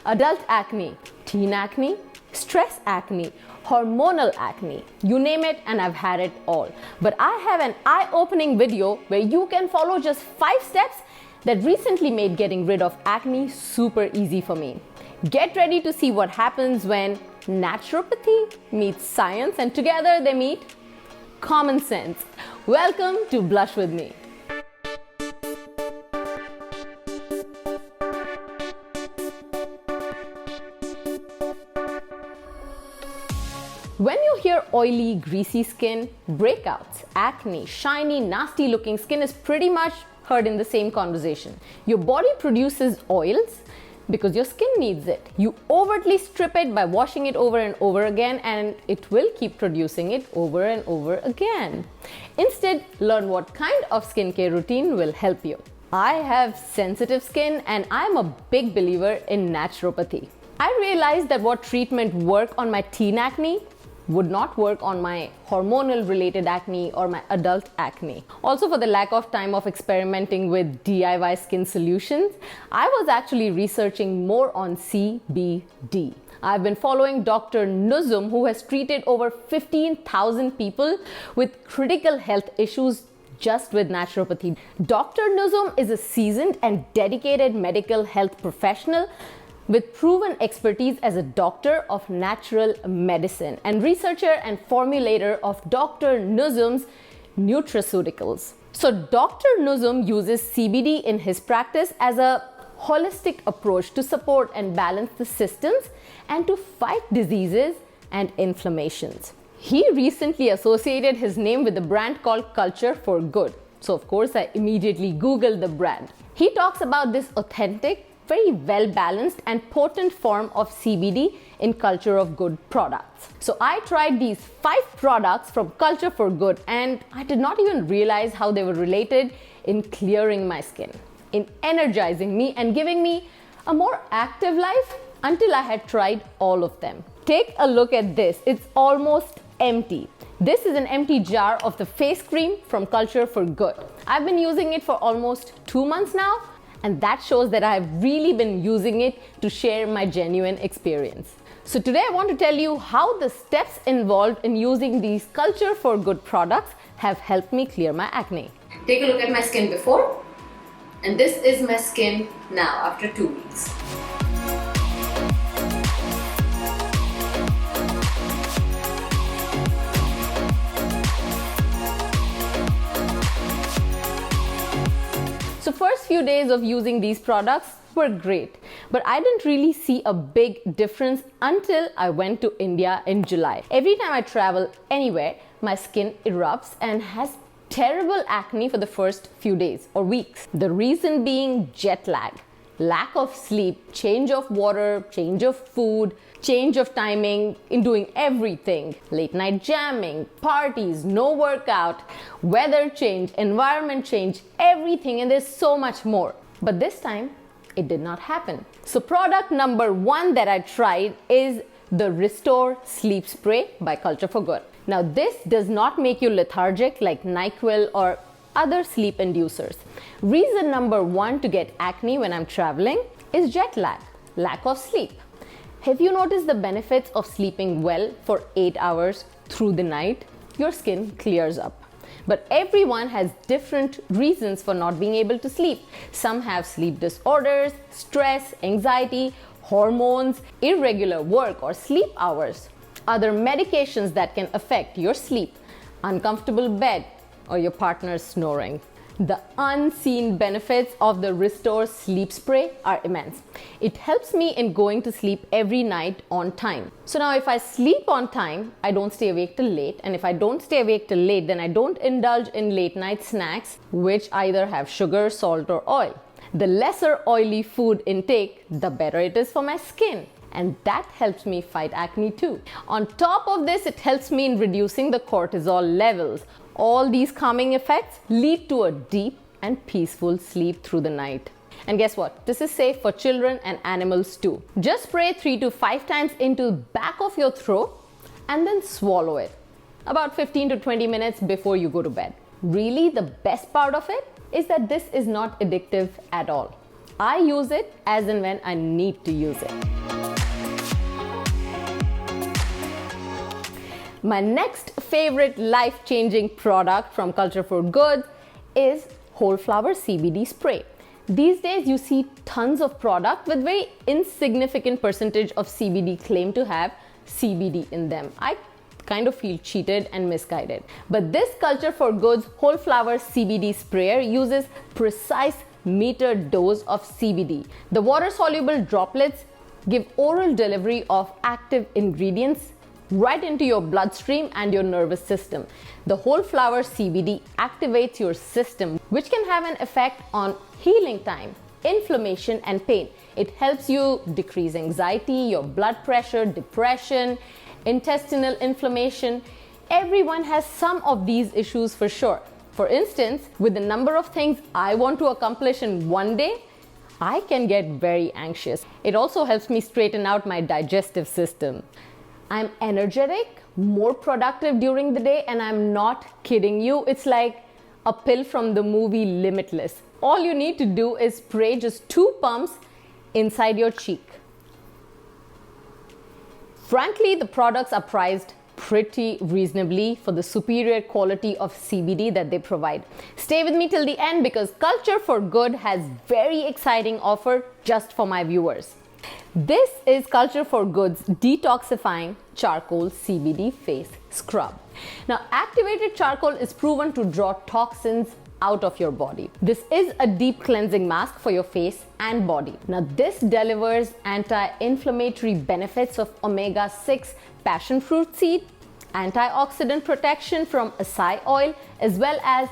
Adult acne, teen acne, stress acne, hormonal acne, you name it and I've had it all. But I have an eye-opening video where you can follow just 5 steps that recently made getting rid of acne super easy for me. Get ready to see what happens when naturopathy meets science and together they meet common sense. Welcome to Blush With Me. When you hear oily, greasy skin, breakouts, acne, shiny, nasty looking skin is pretty much heard in the same conversation. Your body produces oils because your skin needs it. You overtly strip it by washing it over and over again, and it will keep producing it over and over again. Instead, learn what kind of skincare routine will help you. I have sensitive skin and I'm a big believer in naturopathy. I realized that what treatment worked on my teen acne would not work on my hormonal related acne or my adult acne. Also, for the lack of time of experimenting with DIY skin solutions, I was actually researching more on CBD. I've been following Dr. Nuzum, who has treated over 15,000 people with critical health issues just with naturopathy. Dr. Nuzum is a seasoned and dedicated medical health professional with proven expertise as a doctor of natural medicine and researcher and formulator of Dr. Nuzum's nutraceuticals. So Dr. Nuzum uses CBD in his practice as a holistic approach to support and balance the systems and to fight diseases and inflammations. He recently associated his name with a brand called Culture for Good. So of course I immediately Googled the brand. He talks about this authentic, very well-balanced and potent form of CBD in Culture of Good products. So I tried these 5 products from Culture for Good and I did not even realize how they were related in clearing my skin, in energizing me and giving me a more active life until I had tried all of them. Take a look at this. It's almost empty. This is an empty jar of the face cream from Culture for Good. I've been using it for almost 2 months now, and that shows that I've really been using it to share my genuine experience. So today I want to tell you how the steps involved in using these Culture for Good products have helped me clear my acne. Take a look at my skin before, and this is my skin now after 2 weeks. So first few days of using these products were great, but I didn't really see a big difference until I went to India in July. Every time I travel anywhere, my skin erupts and has terrible acne for the first few days or weeks. The reason being jet lag, lack of sleep, change of water, change of food, change of timing in doing everything, late night jamming, parties, no workout, weather change, environment change, everything, and there's so much more. But this time, it did not happen. So product number 1 that I tried is the Restore Sleep Spray by Culture for Good. Now this does not make you lethargic like NyQuil or other sleep inducers. Reason number 1 to get acne when I'm traveling is jet lag, lack of sleep. Have you noticed the benefits of sleeping well for 8 hours through the night? Your skin clears up. But everyone has different reasons for not being able to sleep. Some have sleep disorders, stress, anxiety, hormones, irregular work or sleep hours, other medications that can affect your sleep, uncomfortable bed, or your partner's snoring. The unseen benefits of the Restore Sleep Spray are immense. It helps me in going to sleep every night on time. So now if I sleep on time, I don't stay awake till late. And if I don't stay awake till late, then I don't indulge in late night snacks, which either have sugar, salt, or oil. The lesser oily food intake, the better it is for my skin. And that helps me fight acne too. On top of this, it helps me in reducing the cortisol levels. All these calming effects lead to a deep and peaceful sleep through the night. And guess what? This is safe for children and animals too. Just spray 3 to 5 times into the back of your throat and then swallow it. About 15 to 20 minutes before you go to bed. Really, the best part of it is that this is not addictive at all. I use it as and when I need to use it. My next favorite life-changing product from Culture for Good is whole flower CBD spray. These days you see tons of product with very insignificant percentage of CBD claim to have CBD in them. I kind of feel cheated and misguided. But this Culture for Good's whole flower CBD sprayer uses precise metered dose of CBD. The water-soluble droplets give oral delivery of active ingredients right into your bloodstream and your nervous system. The whole flower CBD activates your system, which can have an effect on healing time, inflammation, and pain. It helps you decrease anxiety, your blood pressure, depression, intestinal inflammation. Everyone has some of these issues for sure. For instance, with the number of things I want to accomplish in one day, I can get very anxious. It also helps me straighten out my digestive system. I'm energetic, more productive during the day, and I'm not kidding you. It's like a pill from the movie Limitless. All you need to do is spray just 2 pumps inside your cheek. Frankly, the products are priced pretty reasonably for the superior quality of CBD that they provide. Stay with me till the end because Culture for Good has very exciting offer just for my viewers. This is Culture for Good's detoxifying charcoal CBD face scrub. Now, activated charcoal is proven to draw toxins out of your body. This is a deep cleansing mask for your face and body. Now, this delivers anti-inflammatory benefits of omega-6 passion fruit seed, antioxidant protection from acai oil, as well as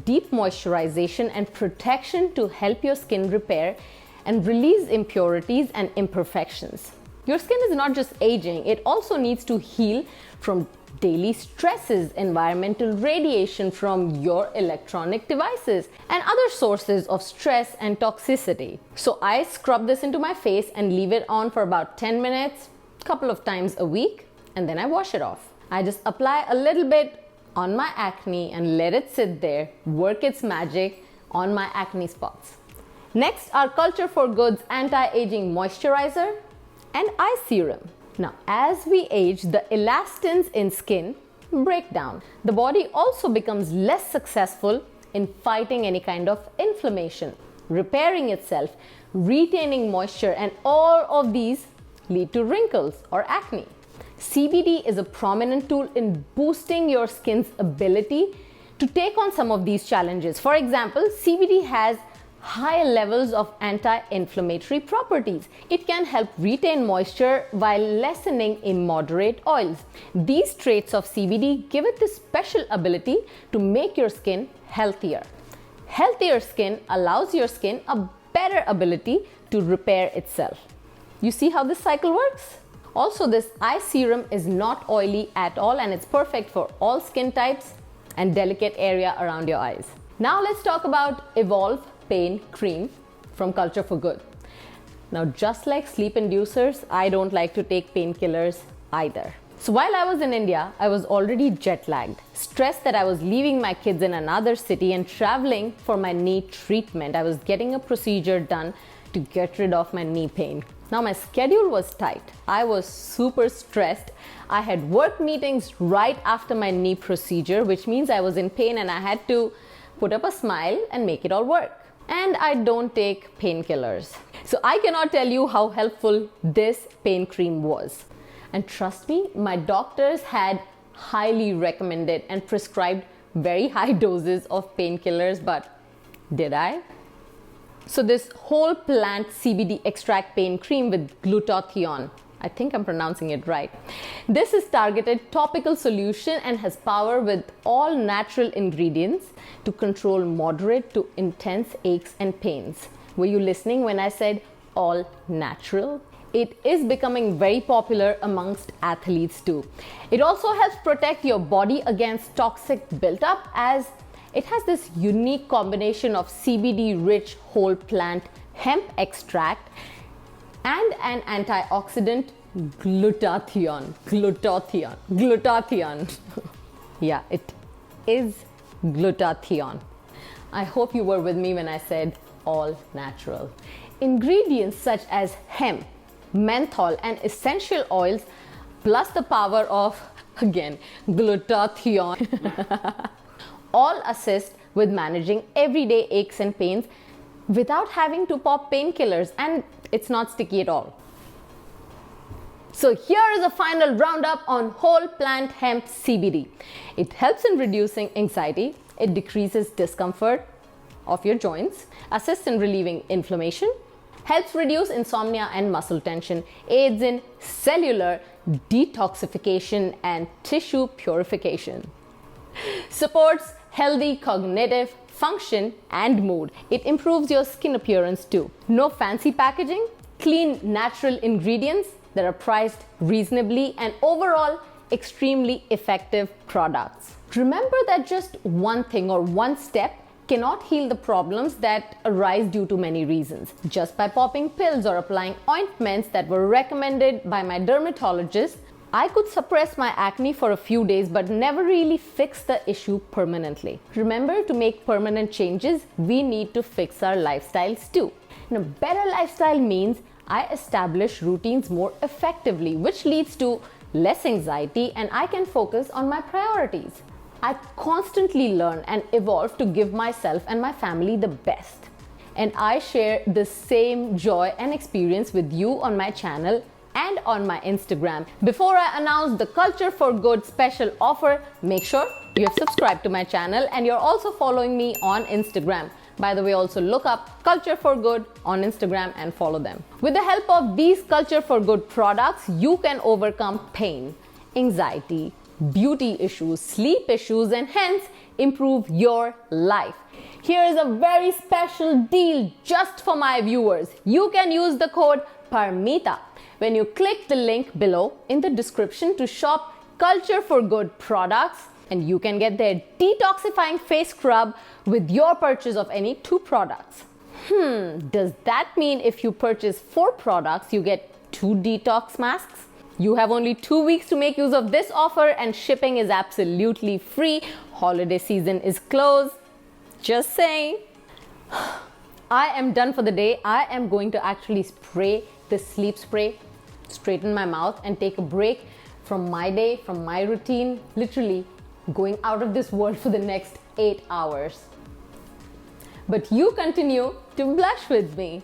deep moisturization and protection to help your skin repair and release impurities and imperfections. Your skin is not just aging, it also needs to heal from daily stresses, environmental radiation from your electronic devices, and other sources of stress and toxicity. So I scrub this into my face and leave it on for about 10 minutes, a couple of times a week, and then I wash it off. I just apply a little bit on my acne and let it sit there, work its magic on my acne spots. Next are Culture for Good's anti-aging moisturizer and eye serum. Now, as we age, the elastins in skin break down. The body also becomes less successful in fighting any kind of inflammation, repairing itself, retaining moisture, and all of these lead to wrinkles or acne. CBD is a prominent tool in boosting your skin's ability to take on some of these challenges. For example, CBD has high levels of anti-inflammatory properties. It can help retain moisture while lessening immoderate oils. These traits of CBD give it the special ability to make your skin healthier. Healthier skin allows your skin a better ability to repair itself. You see how this cycle works? Also, this eye serum is not oily at all and it's perfect for all skin types and delicate area around your eyes. Now let's talk about Evolve Pain Cream from Culture for Good. Now, just like sleep inducers, I don't like to take painkillers either. So while I was in India, I was already jet lagged, stressed that I was leaving my kids in another city and traveling for my knee treatment. I was getting a procedure done to get rid of my knee pain. Now my schedule was tight. I was super stressed. I had work meetings right after my knee procedure, which means I was in pain and I had to put up a smile and make it all work. And I don't take painkillers. So I cannot tell you how helpful this pain cream was. And trust me, my doctors had highly recommended and prescribed very high doses of painkillers, but did I? So this whole plant CBD extract pain cream with glutathione, I think I'm pronouncing it right. This is targeted topical solution and has power with all natural ingredients to control moderate to intense aches and pains. Were you listening when I said all natural? It is becoming very popular amongst athletes too. It also helps protect your body against toxic buildup as it has this unique combination of CBD-rich whole plant hemp extract and an antioxidant glutathione. Yeah, it is glutathione. I hope you were with me when I said all natural. Ingredients such as hemp, menthol, and essential oils, plus the power of, again, glutathione, all assist with managing everyday aches and pains without having to pop painkillers, and it's not sticky at all. So here is a final roundup on whole plant hemp CBD. It helps in reducing anxiety, it decreases discomfort of your joints, assists in relieving inflammation, helps reduce insomnia and muscle tension, aids in cellular detoxification and tissue purification, supports healthy cognitive function and mood. It improves your skin appearance too. No fancy packaging, clean natural ingredients that are priced reasonably, and overall extremely effective products. Remember that just one thing or one step cannot heal the problems that arise due to many reasons. Just by popping pills or applying ointments that were recommended by my dermatologist, I could suppress my acne for a few days but never really fix the issue permanently. Remember, to make permanent changes, we need to fix our lifestyles too. And a better lifestyle means I establish routines more effectively, which leads to less anxiety, and I can focus on my priorities. I constantly learn and evolve to give myself and my family the best. And I share the same joy and experience with you on my channel and on my Instagram. Before I announce the Culture for Good special offer, make sure you have subscribed to my channel and you're also following me on Instagram. By the way, also look up Culture for Good on Instagram and follow them. With the help of these Culture for Good products, you can overcome pain, anxiety, beauty issues, sleep issues, and hence improve your life. Here is a very special deal just for my viewers. You can use the code PARMITA when you click the link below in the description to shop Culture for Good products, and you can get their detoxifying face scrub with your purchase of any 2 products. Does that mean if you purchase 4 products, you get 2 detox masks? You have only 2 weeks to make use of this offer, and shipping is absolutely free. Holiday season is closed. Just saying. I am done for the day. I am going to actually spray the sleep spray, straighten my mouth, and take a break from my day, from my routine, literally going out of this world for the next 8 hours. But you continue to blush with me.